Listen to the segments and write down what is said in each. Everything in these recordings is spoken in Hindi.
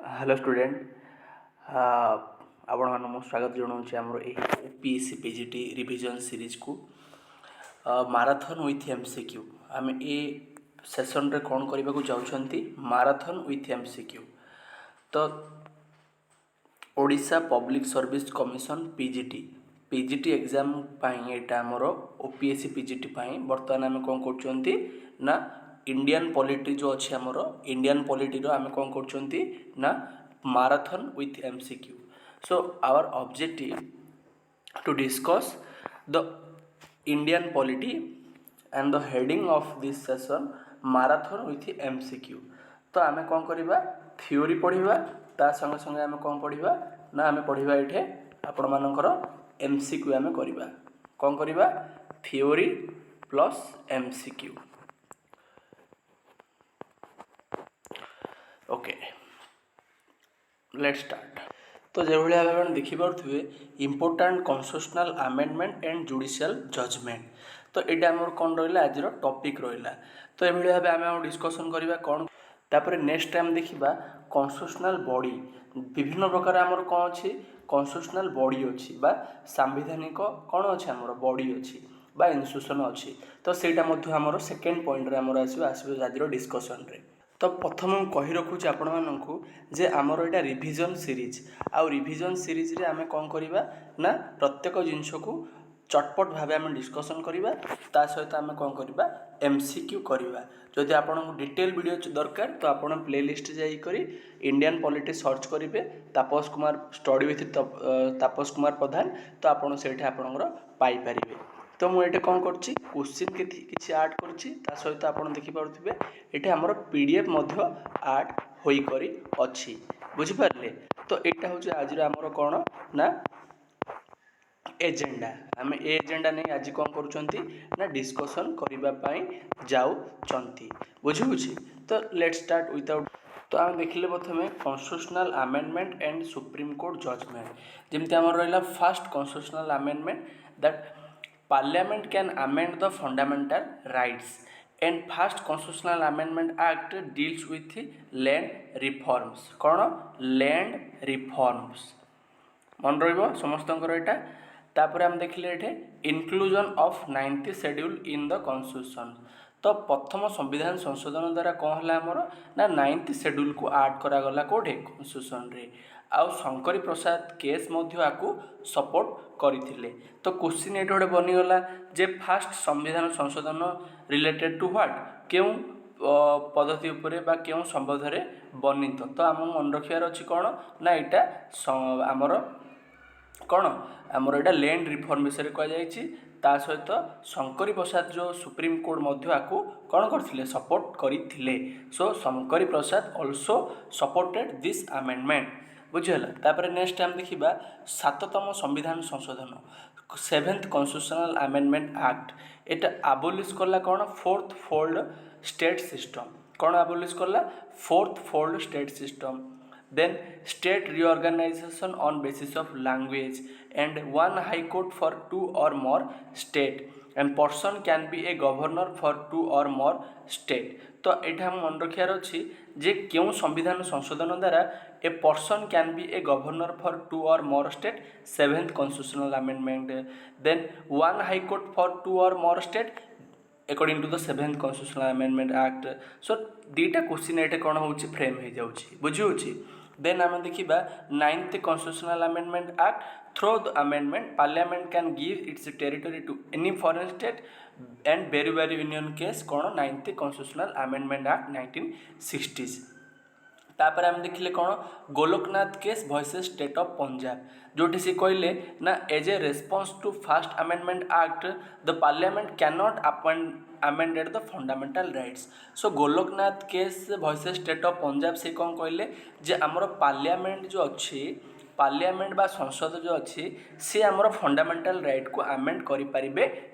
हेलो स्टूडेंट आपण मान स्वागत जनाऊँ आम ओपीएससी पीजीटी रिविजन सीरीज को माराथन विथ एमसीक्यू आम ए सेसन रे कौन करने को जाऊँगी माराथन विथ एमसीक्यू। तो Odisha public service commission PGT exam यहाँ आमर ओपीएससी पीजीटी बर्तमान आम कौन कर ना इंडियन पॉलिटी जो अच्छे आमर इंडियन पॉलिटी आम कौन कर ना marathon with MCQ. So our objective to discuss the Indian polity and the heading of this session marathon with MCQ. तो आम कौन करवा थ्योरी पढ़ा ता संगे संगे आम कौन पढ़ा ना आम पढ़ा ये आपण मानकर एमसीक्यू आम करवा कौन करवा theory plus MCQ. Okay let's start. तो जो भाई भाव देखिपे important constitutional amendment and judicial judgment. तो ये आम कौन रहा आज टॉपिक रहा। तो ये भाव आम डिस्कसन करवा कौन तापर नेक्स्ट टाइम देखा कन्स्टिट्यूशनल बॉडी विभिन्न प्रकार आमर कौन अच्छी कन्स्टिट्यूशनल बॉडी अच्छी बा सांविधानिक कौन अच्छे आमर बॉडी अच्छी बा इंस्टीट्यूशन अच्छी। तो सेटा आमर सेकेंड पॉइंट आमर आसो आज डिस्कसन रे। तो प्रथम कही रखुच्छे आपण मानू जे आमर यहाँ रिविजन सीरीज आउ रिविजन सीरीज रे आम कौन करवा ना प्रत्येक जिनस को चटपट भाव आम डिस्कसन करवा ता सहित आम कौन करवा एमसीक्यू करवा। जदि आपको डिटेल वीडियो दरकार तो आप प्लेलिस्ट जाकर इंडियन पॉलिटी सर्च करेंगे तापस कुमार स्टडी विथ तापस कुमार प्रधान। तो आपड़ से पाइपर। तो मुझे कौन करछि क्वेश्चन किसी ऐड करछि ता सहित आप देखिपे ये आमर पीडीएफ ऐड होकर अच्छी बुझिपारे। तो यहाँ हूँ आज आमर कौन ना एजेंडा आम एजेंडा नहीं आज कौन कर डिस्कसन करने जाऊँगी बुझी। तो लेट स्टार्ट विदाउट। तो आम देखिले प्रथम constitutional amendment and supreme court judgement जमती आम रहा first constitutional amendment that parliament can amend the fundamental rights and first constitutional amendment act deals with land reforms. कौन लैंड रिफॉर्म्स मन रही समस्त यहाँ। तापर आम देखिले ये inclusion of 9th schedule in the constitution. तो प्रथम संविधान संशोधन द्वारा कौन है आमर ना 9th शेड्यूल को ऐड करागला कोठे कन्स्टिट्यूशन रे। आउ शंकरी प्रसाद केस आपको सपोर्ट करथिले। तो क्वेश्चन ये गोटे बनीगला जे फास्ट संविधान संशोधन रिलेटेड टू व्हाट क्यों पद्धति उपरे बा क्यों संबंध में वर्णित। तो आम मन रखार अच्छी कौन ना यहाँ आमर कौन आमर यहाँ लैंड रिफॉर्म विषय कहुई ता सहित शंकरी प्रसाद जो सुप्रीम कोर्ट आपको कौन करथिले सपोर्ट करथिले। सो शंकरी प्रसाद ऑल्सो सपोर्टेड दिस अमेंडमेंट बुझीगला। तापर नेक्स्ट टाइम देखा 7तम संविधान संशोधन 7th कन्स्टिट्यूशनल अमेंडमेंट एक्ट एटा आबोलिश कला कौन 4th फोल्ड स्टेट सिस्टम। कौन आबोलिश कला 4th fold state system. Then state reorganization on basis of language and one high court for 2 or more state and person can be a governor for 2 or more state। तो यहाँ मन रखार अच्छी जे क्यों संविधान संशोधन द्वारा a person can be a governor for 2 or more state 7th constitutional amendment. Then one high court for 2 or more state according to the 7th constitutional amendment act. So दीटा क्वेश्चन ये कौन हो फ्रेम हो जाऊँगी बुझी। देन आम देखा 9th constitutional amendment act through the amendment parliament can give its territory to any foreign state and वेरी यूनियन केस कौन 9th constitutional amendment act 1960s। तापर आम देखिले कौन Golaknath case versus State of Punjab जोटी सी कहले ना as a response to first amendment act the Parliament can not amended the fundamental rights. So Golaknath case versus State of Punjab से कौन कहले जे आमर पार्लियामेंट जो अच्छी पार्लियामेंट बा संसद जो अच्छी सी आमर फंडामेंटल राइट को आमेंड करें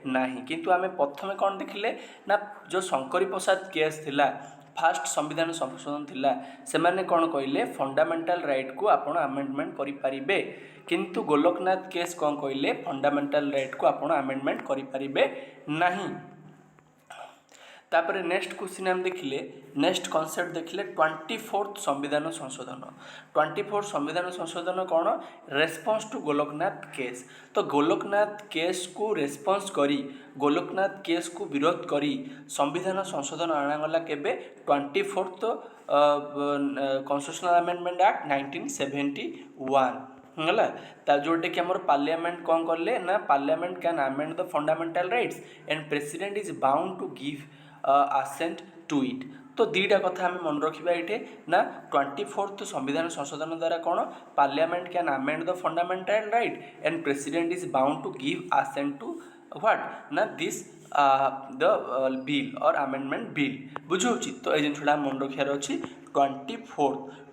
ना। किंतु आम प्रथम कौन देखिले ना जो शंकरी प्रसाद केस थिला फास्ट संविधान संशोधन थिला से माने कौन कहले फंडामेंटल राइट को आपण आमेंडमेंट करें किंतु गोलोकनाथ केस कौन कहले फंडामेंटल राइट को आपण आमेंडमेंट करें नहीं। तापर नेक्स्ट क्वेश्चन हम देखिले नेक्स्ट कॉन्सेप्ट देखिले 24th संविधान संशोधन 24th संविधान संशोधन कौन रेस्पॉन्स टू गोलोकनाथ केस। तो गोलोकनाथ केस को रेस्पॉन्स करी गोलोकनाथ केस को विरोध करी संविधान संशोधन अणागला केबे 24th कॉन्स्टिट्यूशनल अमेंडमेंट एक्ट 1971 है जोटा कि आमर पार्लियामेंट कौन कले ना parliament can amend the fundamental rights and president is bound to give assent to it। तो दीटा कथा आम मन रखा ये ना 24th संविधान संशोधन द्वारा कौन parliament can amend the fundamental right and president is bound to give assent to what ना दिस द बिल और अमेंडमेंट बिल बुझे। तो ये जिनसा मन रखार अच्छी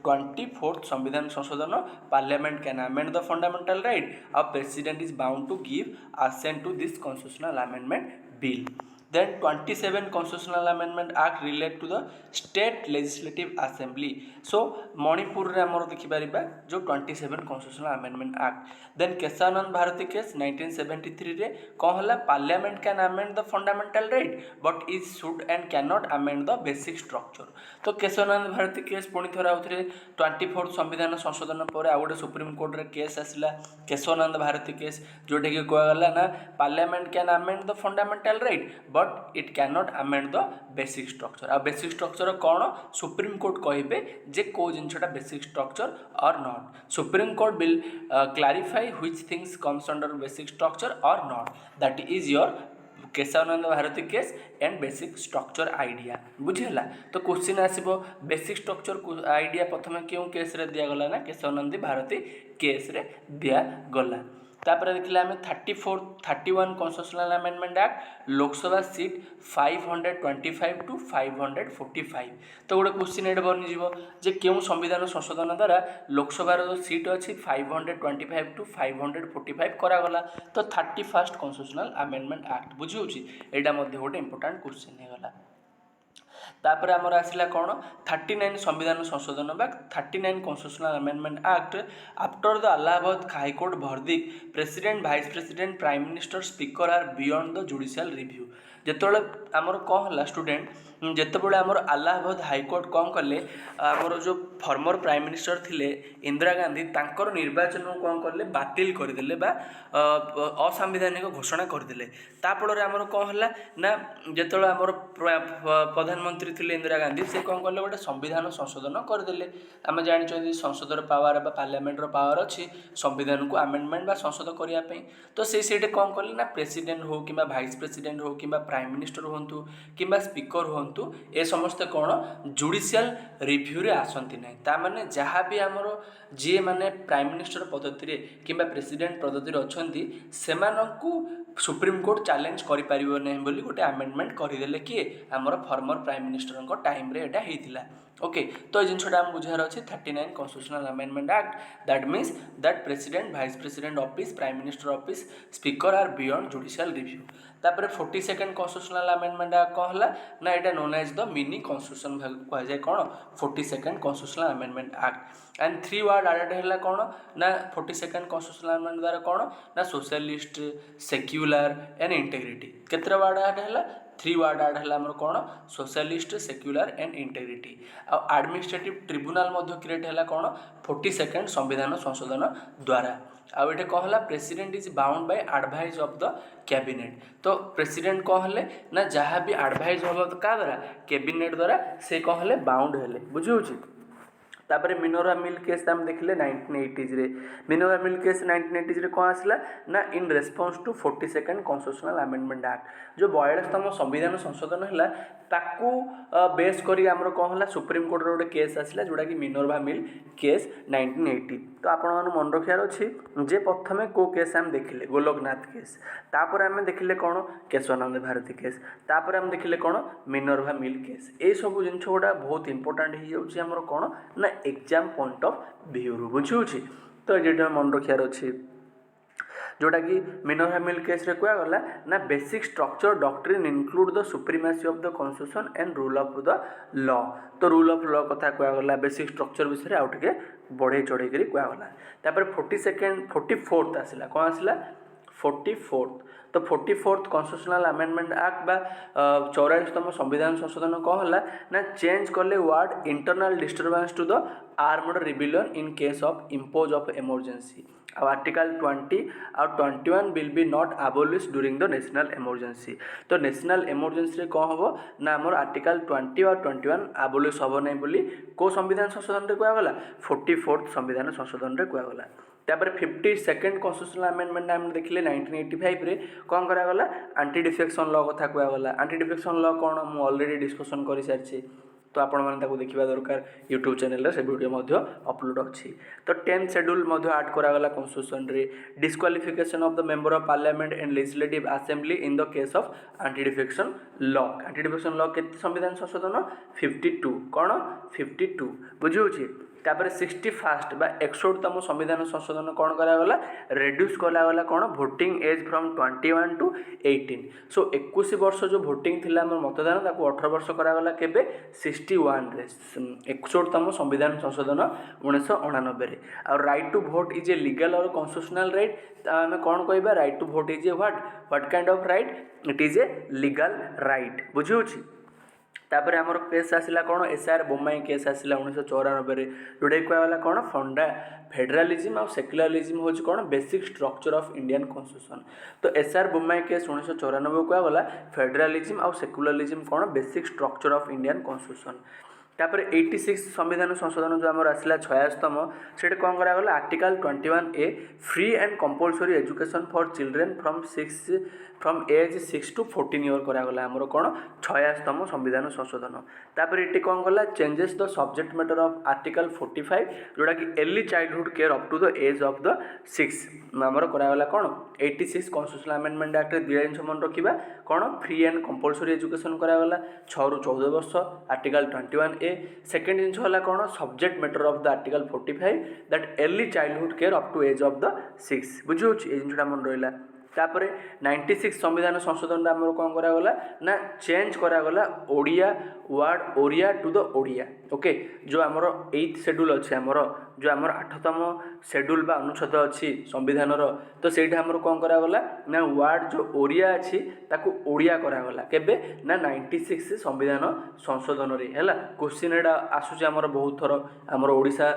24th संविधान संशोधन Parliament can amend the fundamental right और president is bound to give assent to this constitutional amendment bill. Then 27 Constitutional Amendment Act relate to the State Legislative Assembly। So Manipur रे हमर देखि परिबा जो 27 Constitutional Amendment Act। Then Kesavananda Bharati case 1973 रे कहला parliament can amend the fundamental right but is should and can not amend the basic structure. तो केशवानंद भारती केस पुणी थोड़ा आउथरे 24th संविधान संशोधन पर आ गोटे सुप्रीम कोर्ट रे केस आसिला केशवानंद भारती केस जोटा कि कहला ना parliament can amend the fundamental right but it can not amend the basic structure. आ बेसिक स्ट्रक्चर कौन सुप्रीम कोर्ट कहे जे कौ जिनटा basic structure or not. Supreme Court will clarify which things comes under basic structure or not that is your Kesavananda Bharati case and basic structure idea बुझीगला। तो क्वेश्चन आसिबो बेसिक स्ट्रक्चर आइडिया प्रथम क्यों केस रे दिया गला ना केशवानंद भारती केस रे दिया गला। तापर देखिले आम 31 constitutional amendment act Lok Sabha seat 525 to 545। तो गोटे क्वेश्चन ये बनी जे क्यों संविधान संशोधन द्वारा लोकसभार जो सीट अच्छी 525 टू 545 करागला। तो 31st कॉन्स्टिट्यूशनल अमेंडमेंट एक्ट बुझी यहाँ गोटे इंपोर्टेंट क्वेश्चन होगा। तापर आमर आसला कौन 39 संविधान संशोधन 39 constitutional amendment act after the Allahabad high court verdict president vice president prime minister speaker are beyond the judicial review. जिते आमर कौन है स्टूडेंट जितेबाला आमर इलाहाबाद हाईकोर्ट कौन कले आमर जो फॉर्मर प्राइम मिनिस्टर थिले इंदिरा गांधी तांकर निर्वाचन को कौन कले बातिल करदेले बा असंवैधानिक घोषणा करदेले। ताफल आमर कौन है ना जिते आमर प्रधानमंत्री थिले इंदिरा गांधी से कौन कले गोटे संविधान संशोधन करदेले। आम जानी संसदर पावर बा पार्लियामेंटर पावर अच्छी संविधान को आमेंडमेंट बा संशोधन करने। तो से कौन कले ना प्रेसिडेंट हो कि भाइस प्रेसिडेंट हो कि प्राइम मिनिस्टर हूँ कि स्पीकर हूँ ए समस्ते कौन जुडिशियल रिव्यू रे आसती ना ताने जहाँ भी आमर जी मैंने प्राइम मिनिस्टर पद्धति रे कि प्रेसिडेंट पद्धति अच्छी से सुप्रीम कोर्ट चैलेंज करें बोली गोटे आमेंडमेंट करदे किए आमर फॉर्मर प्राइम मिनिस्टर टाइम रे एटा हेतिला। ओके तो ये जिनसा आम बुझार अच्छे 39 constitutional amendment act that means that president vice president office prime minister office speaker are beyond judicial review. तापर 42nd कॉन्स्टिट्यूशनल अमेंडमेंट एक्ट कौन है ना यहाँ known as the mini constitution कहुए कौन 42nd constitutional amendment act and 3 word added है कौन ना 42nd कॉन्स्टिट्यूशनल अमेंडमेंट द्वारा कौन ना सोशलिस्ट सेक्युलर एंड इंटेग्रिटी केते वर्ड आड है 3 वर्ड आड है आमर कौन socialist secular and integrity. Administrative tribunal create है कौन 42nd संविधान संशोधन द्वारा। आउ ये कौन है president is bound by advice of the cabinet. तो प्रेसिडेंट कौन है ना जहाँ भी एडवाइस हम क्या द्वारा कैबिनेट द्वारा से कौन है बाउंड है बुझे। तापर मिनोरा मिल केस आम देखिले 1980s रे मिनोरा मिल केस 1980s रे कौन आसला ना in response to 42nd constitutional amendment act जो 42तम संविधान संशोधन है ताकू बेस करी आमर कौन है सुप्रीम कोर्ट गोटे केस आसला जोटा कि मिनोरा मिल केस 1980। तो आपण मन रखार अच्छी जे प्रथमे को केस आम देखिले गोलोकनाथ केस तापर आम देखिले कौन केशवानंद भारती केस तापर आम देखिले कौन मिनोरा मिल केस ये सब जिन गुड़ा बहुत इंपोर्टाट हो जामर कौन ना एग्जाम पॉइंट ऑफ व्यू रु बुझे। तो ये मन रखार अच्छी जोटा कि मिनोरा मिल केस रे कहगला ना basic structure doctrine include the supremacy of the constitution and rule of the law. तो रूल ऑफ लॉ कथा कहगला बेसिक स्ट्रक्चर विषय आउ टिके बढ़े चढ़े कहगला। तापर 44th आसला कौन आसला 44th। तो 44th कन्स्टिट्यूशनल अमेंडमेंट एक्ट बा 44तम संविधान संशोधन कौन है ना चेंज कले word internal disturbance to the armed rebellion in case of impose of emergency. अब आर्टिकल 20 और 21 will be not abolished during the national emergency. तो नेशनल इमरजेंसी कौन हम ना आम आर्टिकल 20 और 21 abolish हम नहीं बोली को संविधान संशोधन में कहगला 44th संविधान संशोधन में कहगला। तापर 52nd कन्स्टिट्यूशनल अमेंडमेंट आम देखिले 1985 रे कौन करागला एंटी डिफेक्शन लॉ कथा कहगला। एंटी डिफेक्शन लॉ कौन मु ऑलरेडी डिस्कशन कर सारी तो आपण मैंने देखा दरकार यूट्यूब चैनल से वीडियो अपलोड अच्छी। तो 10th शेड्यूल आड करागला कन्स्टिट्यूशन रे disqualification of the member of parliament and legislative assembly in the case of anti defection law. Anti defection law के संविधान संशोधन 52 कौन 52 बुझे। तापर 61st बा 61तम संविधान संशोधन कौन करागला रेड्यूस करागला कौन भोटिंग एज फ्रॉम 21 टू 18। सो 21 वर्ष जो भोटिंग थिला हमर मतदान ताको 18 वर्ष करागला केबे 61 रे 61तम संविधान संशोधन 1989 रे। और right to vote is a legal और कॉन्स्टिट्यूशनल राइट। आम कौन कहबा right to vote is a what kind of right it is a legal right बुझी। तापर आमर केस आसला कौन एसआर बोम्माई केस आसला 1994 जोटा कहला कौन फंडा फेडरालिज्म और सेक्युलरिज्म हूँ कौन basic structure of Indian constitution. तो एसआर बोम्माई केस 1994 कहला फेडरालिज्म और सेक्युलरिज्म कौन basic structure of Indian constitution. तापर 86 संविधान संशोधन जो आमर आसला 56तम से कौन करागला article 21A free and compulsory education for children from age 6 to 14 year करागला आमर कौन 56तम संविधान संशोधन। तापर ये कौन कला changes the subject matter of article 45 जोटा कि early childhood care up to the age of the 6 आमर करागला कौन 86 कन्स्टिट्यूशनल अमेंडमेंट एक्ट दिया जिन मन रखा कौन फ्री एंड कंपलसरी एजुकेशन करागला 6 ରୁ 14 वर्ष आर्टिकल 21A। सेकेंड जिन है कौन subject matter of the article 45 that early childhood care up to age of the 6 बुझे ये जिनटा मन रहा। तापर 96 संविधान संशोधन आमर कौन करागला ना चेंज करागला Odia word Oriya to the Odia. Okay जो आमर 8th शेड्यूल अच्छे आमर जो आमर 8तम शेड्यूल बा अनुच्छेद अच्छी संविधान तो सहीटा आमर कौन करागला ना वर्ड जो ओरिया अच्छी ताकू ओडिया करागला केबे ना 96 संविधान संशोधन रे हैला। क्वेश्चन एटा आसुची आमर बहुत थर आमर ओडिशा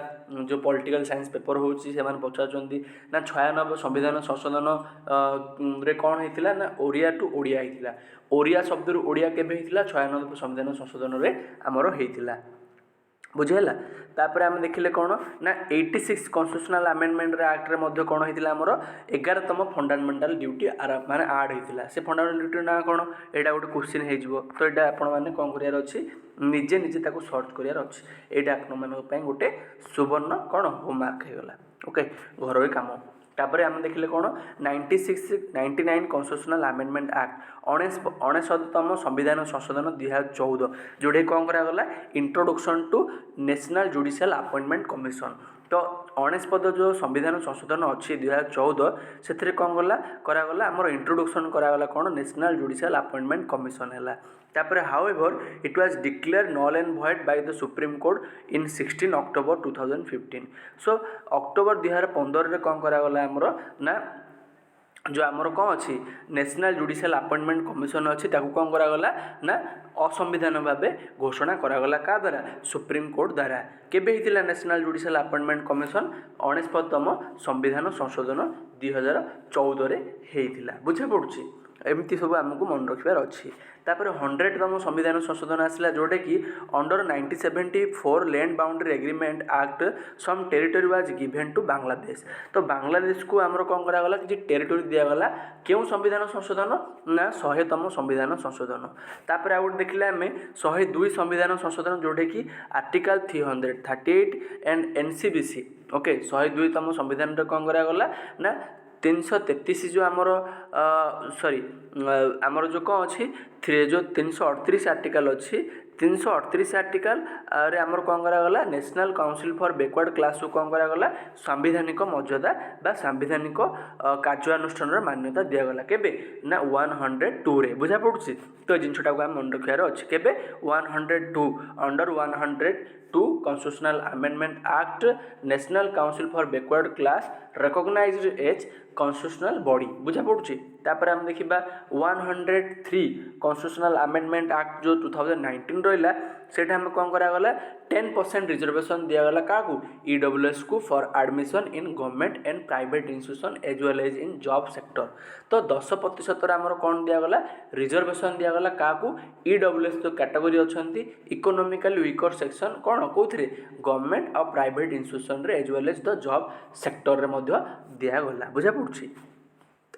जो पॉलिटिकल साइंस पेपर होची से माने पचारचंदी ना 96 संविधान संशोधन रे कौन होइतिला ना ओरिया टू ओडिया होइतिला। ओरिया शब्द रु ओडिया केबे होइतिला 96 संविधान संशोधन रे आमर होइतिला बुझेला। तापर आम देखिले कौन ना 86 कन्स्टिट्यूशनल अमेंडमेंट एक्ट रे मध्य कौन होइतिला आमर 11तम फंडामेंटल ड्यूटी माने ऐड होइतिला। से फंडामेंटल ड्यूटी ना कौन एटा गोटे क्वेश्चन हेजिवो तो एटा आपण माने कोन करियार अछि निजे निजे ताको सर्च करियार अछि। एटा आपण माने पय गोटे सुवर्ण कौन होमवर्क हेगला ओके घरोई काम। तापर आम देखिले कौन 99 कन्स्टिट्यूशनल अमेंडमेंट एक्ट 99तम संविधान संशोधन 2014 जोड़े कौन करागला introduction to national judicial appointment commission. तो 99 जो संविधान संशोधन अच्छी 2014 से कौन गला करागला आमर इंट्रोडक्शन करागला कौन नेशनल जुडिशियल अपॉइंटमेंट कमिशन है। तापर however it was declare null and void by the supreme court in 16 October 2015। So October 2015 रे कौन करागला आमर ना जो आमर कौन अच्छी नेशनल जुडिशियल अपॉइंटमेंट कमिशन अच्छी ताकू कौन करागला ना असंविधान भावे घोषणा करागला का द्वारा सुप्रीम कोर्ट द्वारा। केबे हितिला नेशनल जुडिशियल अपॉइंटमेंट कमिशन 99तम संविधान संशोधन 2014 रे हेइतिला बुझे पड़ुछि। एमती सब आमको मन रखार अच्छी। तापर 100तम संविधान संशोधन आसला जोटा कि under 1974 land boundary agreement act some territory was given to Bangladesh. तो बांग्लादेश को आमर कौन करागला कि टेरिटरी दिगला क्यों संविधान संशोधन ना 100तम संविधान संशोधन। तापर आ गोटे देखिले आम 102 संविधान संशोधन जोटा कि आर्टिकल 338 एंड NCBC ओके 102तम संविधान कौन करागला ना 333 जो आमर सॉरी आमर जो कौन अच्छी जो 338 आर्टिकल अच्छी 338 आर्टिकल रे आमर कौन करागला national council for backward class को कौन करागला सांविधानिक मर्यादा बा सांविधानिक कार्यानुष्ठान मान्यता दिगला केबे ना 102 रे बुझा पड़ुछि। तो जिनछटा को हम मन रखियार अछि केबे 102 under 102 constitutional amendment act national council for backward class recognised as constitutional body बुझा पड़ुछि। तापर हम देखिबा 103 कॉन्स्टिट्यूशनल अमेंडमेंट एक्ट जो 2019 रहिला सेटा हम कोन करा गला 10% रिजर्वेशन दिया गला काकू ईडब्ल्यूएस को for admission in government and private institution as well as in job sector. तो 10% रे हमर कोन दिया गला रिजर्वेशन दिया गला काकू ईडब्ल्यूएस तो कैटेगरी अछंती इकोनॉमिकली वीकर सेक्शन कोन कोथरे गवर्नमेंट और प्राइवेट इंस्टीट्यूशन रे as well as the job sector रे मध्य दिया गला बुझा पड़ुछि।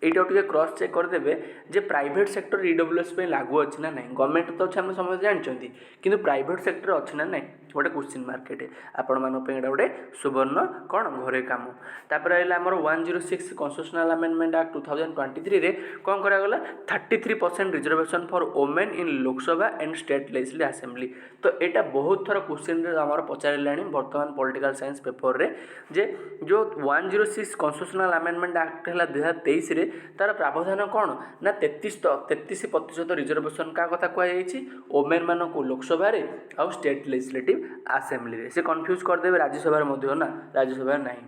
এইটা টিকে क्रॉस चेक करदेवे जे प्राइवेट सेक्टर ईडब्ल्यूएस पे लागू अच्छी ना नहीं गवर्नमेंट तो अच्छे आम समझ जानते कि प्राइवेट सेक्टर अच्छी ना नहीं गोटे क्वेश्चन मार्केट आपण मानक गोटे सुवर्ण कौन घरे कम। तापर आमर 106 कॉन्स्टिट्यूशनल अमेंडमेंट एक्ट 2023 रे कौन करागला 33% reservation for women in Lok Sabha and state legislative assembly. तो यहाँ बहुत थर क्वेश्चन आमर पचारे बर्तमान पॉलिटिकल साइंस पेपर रे जे जो 106 कॉन्स्टिट्यूशनल अमेंडमेंट एक्ट है 2023 रे तार प्रावधान कौन ना 33% रिजर्वेशन क्या कथा कहुई वोमेन मान को लोकसभा आउ स्टेट लेजिस्लेटिव असेंबली से कन्फ्यूज करदे राज्यसभा ना राज्यसभा नहीं।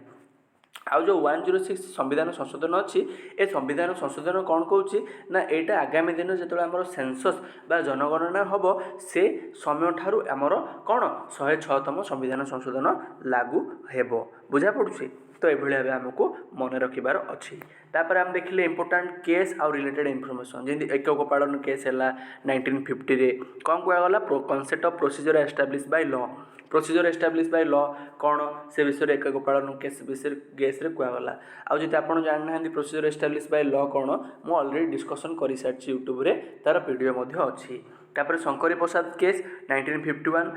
आउ जो 106 संविधान संशोधन अच्छी ए संविधान संशोधन कौन कौची ना यहाँ आगामी दिन जो आम सेंसस बा जनगणना हम से समय ठारू आमर कौन 106तम संविधान संशोधन लागू हेब बुझा पड़ुछि। तो ये भाव आमको मन रखिबार अच्छी। तापर आम देखिले इंपोर्टाट केस आउ रिलेटेड इनफॉरमेशन जमी एक गोपालन केस है 1950 रे कौन कहगला concept of procedure establish by law procedure establish by law कौन से विषय एक गोपालन केस विषय केस रे कहगला। आउ जदि आपन जानना प्रोसीजर एस्टाब्लिश बाय लॉ कौन मु ऑलरेडी डिस्कशन कर सारी यूट्यूब रे तार वीडियो मध्य अच्छी। तापर Shankari Prasad case 1951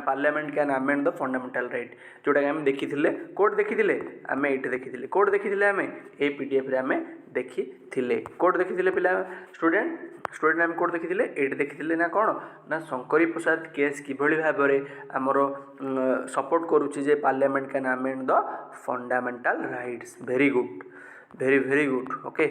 Parliament can amend the fundamental right जोटा आम देखी कोड देखी आम ये देखी कोड देखी आम ये पीडीएफ रे आम देखी कोड देखी पिला स्टूडेंट आम कोड देखी ये देखी ना कौन ना शंकरी प्रसाद केस किभली भाव में आमर सपोर्ट करुच्ची जे Parliament can amend the fundamental rights very good very good okay.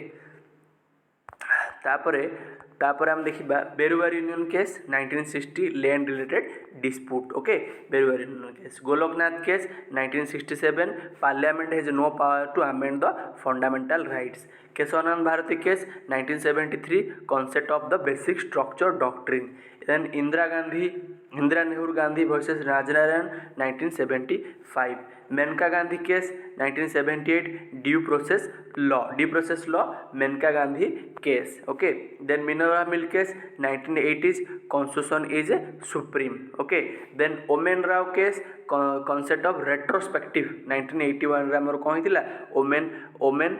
तापर आम देखिबा Berubari Union case 1960 land related dispute okay Berubari Union case. Golaknath case 1967 Parliament has no power to amend the fundamental rights. Kesavananda Bharati case 1973 concept of the basic structure doctrine. Then Indira Nehru Gandhi versus Rajnarain 1975। Maneka Gandhi case 1978 due process law Maneka Gandhi case okay. Then Minerva mill case 1980 constitution is supreme okay. Then Omen Rao case concept of retrospective 1981 आमर कौन होता Omen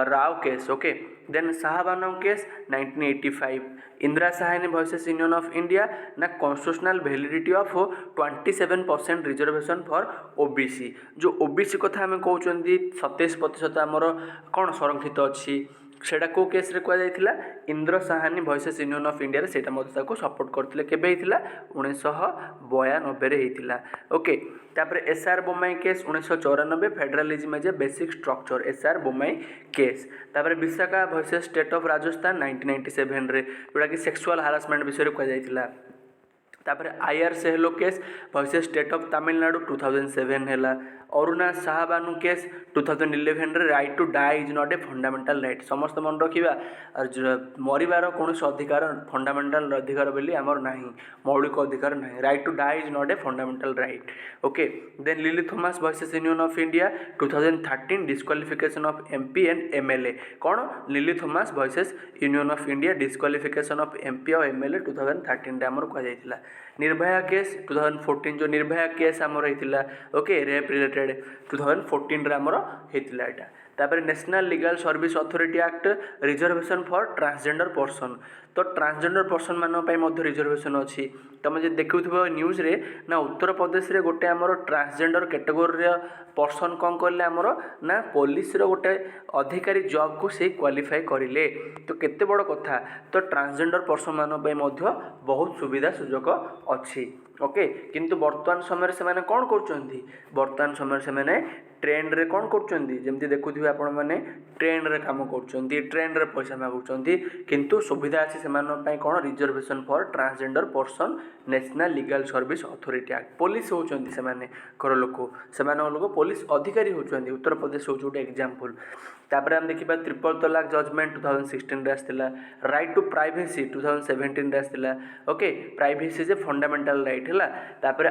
Rao case okay. Then Shah Bano case 1985 Indira Sawhney versus Union of India ना constitutional validity of 27% reservation for OBC जो ओबीसी कथा आम कहते 27% आमर कौन संरक्षित अच्छी सेटा को केस रे कहुला Indira Sawhney versus Union of India सेटा सपोर्ट करते केबे 1992 होता ओके। तापर SR Bommai case 1994 federalism as a basic structure SR Bommai case. तापर Vishakha versus State of Rajasthan 1997 रे जोटा कि सेक्सुअल हारासमेंट विषय कहुला। तापर IR Coelho case versus State of Tamil Nadu 2007 है। अरुणा शाहबानू केस 2011 रे right to die is not a fundamental right समस्त मन रखा मरबार कौन अधिकार फंडामेंटल अधिकार बोली आमर ना मौलिक अधिकार ना right to die is not a fundamental right okay. Then Lily Thomas versus Union of India 2013 disqualification of MP and MLA कौन Lily Thomas versus Union of India disqualification of MP और एमएलए 2013 आमर कहुला। निर्भया केस 2014 जो निर्भया केस आमर होता ओके रेप रिलेटेड 2014 आमर होता यहाँ। तापर national legal service authority act reservation for transgender person. तो ट्रांसजेंडर पर्सन मान रिजर्वेशन अच्छी तुम जो देखुव न्यूज रे ना उत्तर प्रदेश रे गोटे आमर ट्रांसजेंडर कैटेगोरी पर्सन कौन कले आमर ना पुलिस गोटे अधिकारी जॉब को से क्वालिफाई करें। तो केते बड़ कथा। तो ट्रांसजेंडर पर्सन मान बहुत सुविधा सुजोग अच्छी। ओके किंतु वर्तमान समय से माने कौन कर वर्तमान समय से माने ट्रेन रे कौन करमती देखुए आपण मैंने ट्रेन रे काम कर ट्रेन रे पैसा मागुंट किंतु सुविधा अच्छी से कौन reservation for transgender person national legal service authority act. Police होती से लोक पुलिस अधिकारी होती उत्तर प्रदेश हूँ गोटे एग्जांपल। तापर आम देखा ट्रिपल तलाक जजमेंट 2016 रे आसला। राइट टू प्राइवेसी 2017 रे आसला। Okay privacy is a fundamental right है। तापर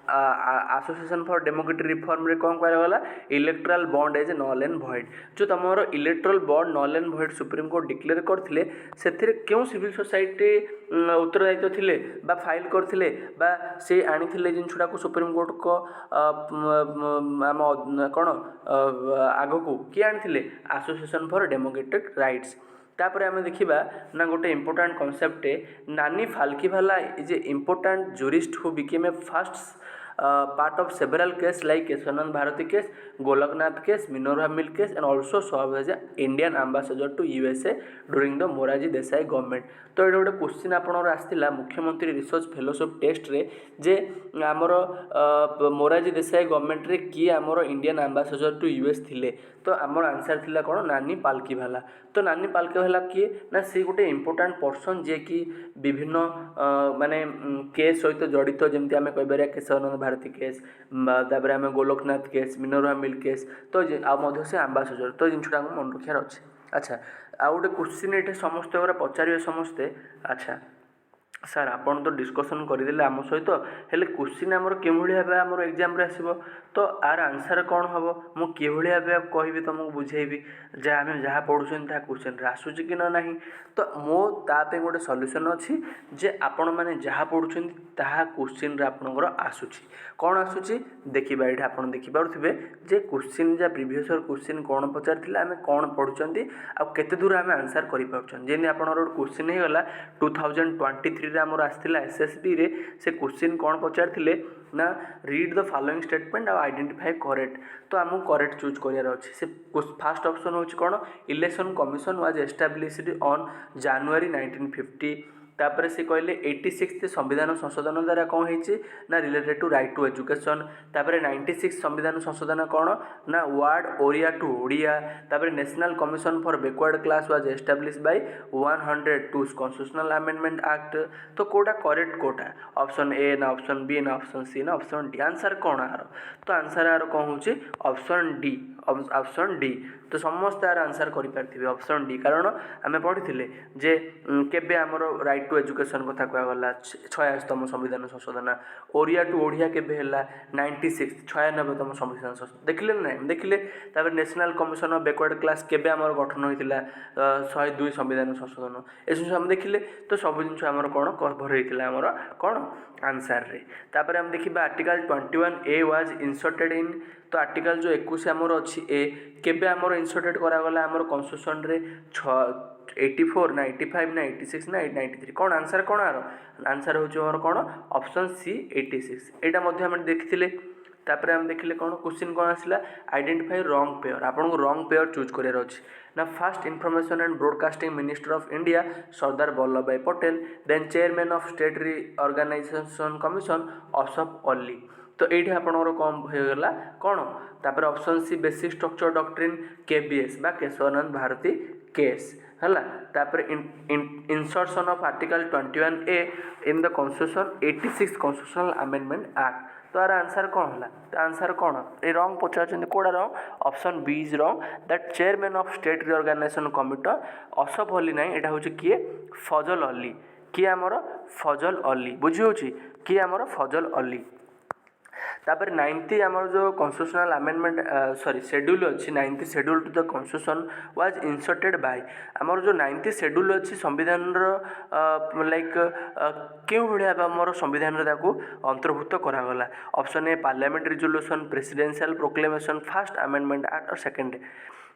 एसोसिएशन फॉर डेमोक्रेटिक रिफॉर्म रे कौन करागला electoral bond as null and void. जो तुम electoral bond null and void Supreme Court declare करते से क्यों सिविल सोसाइटी उत्तरदायित्व थिले बा फाइल करथिले बा से आनिथिले जिनछुडा को सुप्रीम कोर्ट को आम कौन आग को किए आनिथिले एसोसिएशन फॉर डेमोक्रेटिक राइट्स। तापर आम देखा ना गोटे important concept Nani Palkhivala is a important jurist who became a first part of several cases like Kesavananda Bharati case, Golaknath case, Minerva mill case and also served as a Indian ambassador to USA during the Morarji Desai government. तो ये गोटे क्वेश्चन आपनर आसला मुख्यमंत्री रिसर्च फेलोशिप टेस्ट रे जे आमर मोरारजी देसाई गवर्नमेंट रे किए आमर इंडियन एम्बासाडर टू यूएस थिले। तो आमर आंसर थिला कौन नानी पाल्कीवाला। तो नानी पाल्कीवाला किए ना सी गोटे इम्पोर्टाट पर्सन जे कि विभिन्न माने केस सहित जड़ित जमी आम कह केशवानंद भारती केस तापर आम Golaknath case Minerva mill case. तो आउ से आम्बासाडर तो जिनटा मन रखार अच्छे। अच्छा आउ गोटे क्वेश्चन ये समस्त पचारे समस्ते। अच्छा सर आपन तो डिस्कसन करदे आम सहित हेल्ले क्वेश्चन आमर कि भाव आम एग्जाम आसो तो आर आंसर कौन हम मुझे भाव कहि तुमको बुझेबी जहाँ आम जहाँ पढ़ुन ता क्वेश्चन आसूँ कि ना। तो मो ताप गोटे सल्यूशन अच्छी जे आपण मैंने जहाँ पढ़ुं ताहा क्वेश्चन आपणकर आसूची कौन आसूची देखा ये आप देखिपे जे क्वेश्चन जहाँ प्रीवियस क्वेश्चन कौन पचार आम कौन पढ़ुं आते दूर आम आंसर करमी आप क्वेश्चन होगा 2023 आमर आसला एसएसबी रे से क्वेश्चन कौन पचार ना रीड द फॉलोइंग स्टेटमेंट और आइडेंटिफाई करेक्ट। तो आमको करेक्ट चूज करार अच्छे से फास्ट ऑप्शन हूँ कौन election commission was established on January 1950। तापर से कहले 86 संविधान संशोधन द्वारा कौन होती ना related to right to education. तापर 96 संविधान संशोधन कौन ना वर्ड ओरिया टू ओडिया। तापर National Commission for backward Class was established by 102 constitutional amendment act. तो कोटा करेक्ट कोटा ऑप्शन ए ना ऑप्शन बी ना ऑप्शन सी ना ऑप्शन डी आंसर कौन आर। तो आंसर आर कौन हो ऑप्शन डी ऑप्शन डी। तो समस्त यार आंसर करें ऑप्शन डी कारण आम पढ़ी जे केबे आमर राइट टू एजुकेशन कथा कहगला 86तम संविधान संशोधन ओरिया टू ओडिया केबे है 96 96तम संविधान संशोधन देखिले ना देखिले। तापर National commission of backward class केबे आमर गठन होता 102 संविधान संशोधन ये आम देखिले। तो सब जिन आमर कौन कभर होता आमर कौन आंसर रे। तापर आम देखा article 21A was inserted in. तो आर्टिकल जो 21 आमर अच्छी ए केबे आमर इंसर्टेड करागला आमर कन्स्टिट्यूशन रे 84 ना 85 ना 86 ना 93 कौन आंसर कौन आर आंसर हूँ कौन ऑप्शन सी 86 यहाँ देखी। तापर आम देखिले कौन क्वेश्चन कौन आसला आइडेंटिफाई रॉन्ग पेयर। आपको रॉन्ग पेयर चूज करार अच्छे ना first information and broadcasting minister of India Sardar Vallabhbhai Patel then chairman of state organisation commission अशफ अली। तो ये आपंकर कौन होगा कौन तापर option C basic structure doctrine KBS बा केशवानंद भारती केस है। तापर insertion of article 21A in the constitution 86 constitutional amendment act. तो यार आंसर कौन है तो आंसर कौन ये रॉन्ग पचार कौड़ा wrong option B is wrong that chairman of state reorganisation committee अशफ अली ना यहाँ हूँ किए फजल अली किए आमर फजल अली बुझी हो किए आमर फजल अली। तापर 90 आमर जो कॉन्स्टिट्यूशनल अमेंडमेंट सॉरी शेड्यूल अच्छी 90 schedule to the constitution was inserted by आमर जो 90 शेड्यूल अच्छी संविधान लाइक क्यों भाया आमर संविधान अंतर्भुक्त करागला option A parliament resolution presidential proclamation first amendment act और सेकेंड।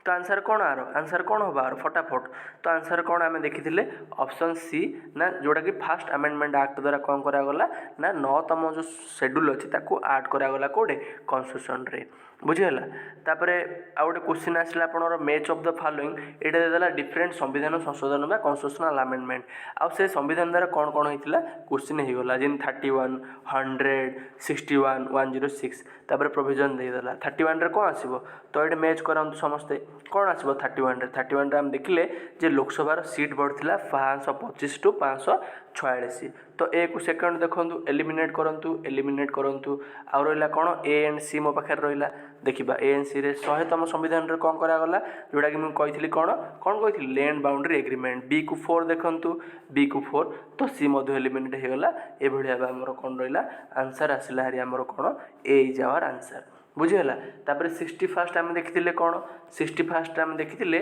तो आंसर कौन आर आंसर कौन हम आर फटाफट तो आंसर कौन आम देखी ऑप्शन सी ना जोटा कि फास्ट अमेंडमेंट एक्ट द्वारा कौन करागला ना 9तम जो शेड्यूल अच्छी आड करागला कौटे कन्स्टिट्यूशन रे बुझीगला तापर आउ गोटे क्वेश्चन आसला आपनर मैच ऑफ द फॉलोइंग एटा देला डिफरेंट संविधान संशोधन बा कन्स्टिट्यूशनल अमेंडमेंट आउ से संविधान द्वारा कौन कौन होइतिला क्वेश्चन होइगला जिन 31 100 61 106 तापर प्रोविजन देदेला 31 रे कौन आसीबो तो ये मैच करंतु समस्ते कौन आसीबो 31 रे हम देखिले जे लोकसभा सीट बढ़िला 525 टू 546 तो ए को सेकंड देखंतु एलिमिनेट करंतु आउ रहिला कौन ए एंड सी मो पाखे रहिला देखिबा ए एन सी रे 100तम संविधान रे कौन करागला जोटा कि मैं कही कौन कही लैंड बाउंड्री एग्रीमेंट बी को 4 देखंतु बी को 4 तो सी मध्य एलिमिनेट होगला ए भलिया हमर कौन रहिला आंसर आसिला हरि हमर कौन ए इज आवर आंसर बुझीगला तापर 61 आम देखी कौन 61 आम देखी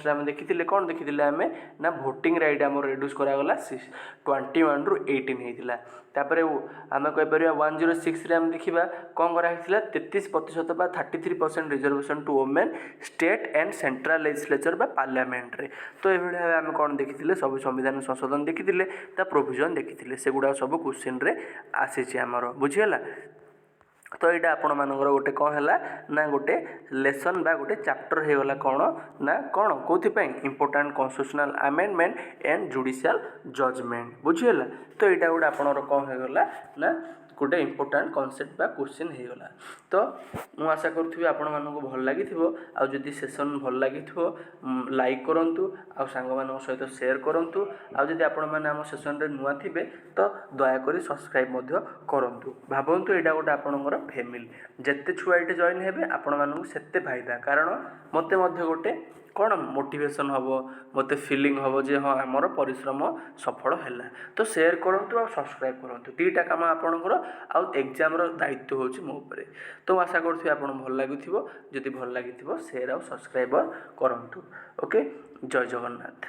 आम देखी कौन देखी आम ना भोटिंग राइट आम रिड्यूस करागला 21 रु 18 होता तापर आम कहीपर 106 रे आम देखा कौन कराइला 33% बा 33% reservation to women state and central legislature बा पार्लियामेंट रे तो ये आम कौन देखी सब संविधान संशोधन देखी प्रोविजन देखी से गुड़ा सब क्वेश्चन रे आसी आमर बुझीगला तो यहाँ आपण मानकर गोटे कौन है ना गोटे लेसन बा गोटे चैप्टर होगला कौन ना कौन कौन important constitutional amendment and judicial judgement बुझीगला तो यहाँ गोटे आपणर कौन होगला ना गोटे इंपोर्टाट कनसेप्ट बा क्वेश्चन होगला तो मुझे आशा करूँ आपण मानक भल लगी आदि सेसन भल लगी लाइक करूँ आ सांग मान सहित सेयार करूँ आदि आपण मैंने आम सेसन रे नुआ थे तो दयाकोरी सब्सक्राइब करूँ भावतु यहाँ गोटे आपणकर फैमिली जिते छुआ ये जॉइन हे आपण मानक सेते फायदा कारण मत गोटे कौन मोटिवेशन हम मत फिलिंग हम जे हाँ आमर परिश्रम सफल है तो शेयर करूँ आ सब्सक्राइब करूँ दुईटा कम आपणकर आउ एग्जाम दायित्व होची मो उपरे तो आशा करूँ आप भल लगुव जदि भल लगी शेयर आउ सब्सक्राइब करूँ ओके जय जगन्नाथ।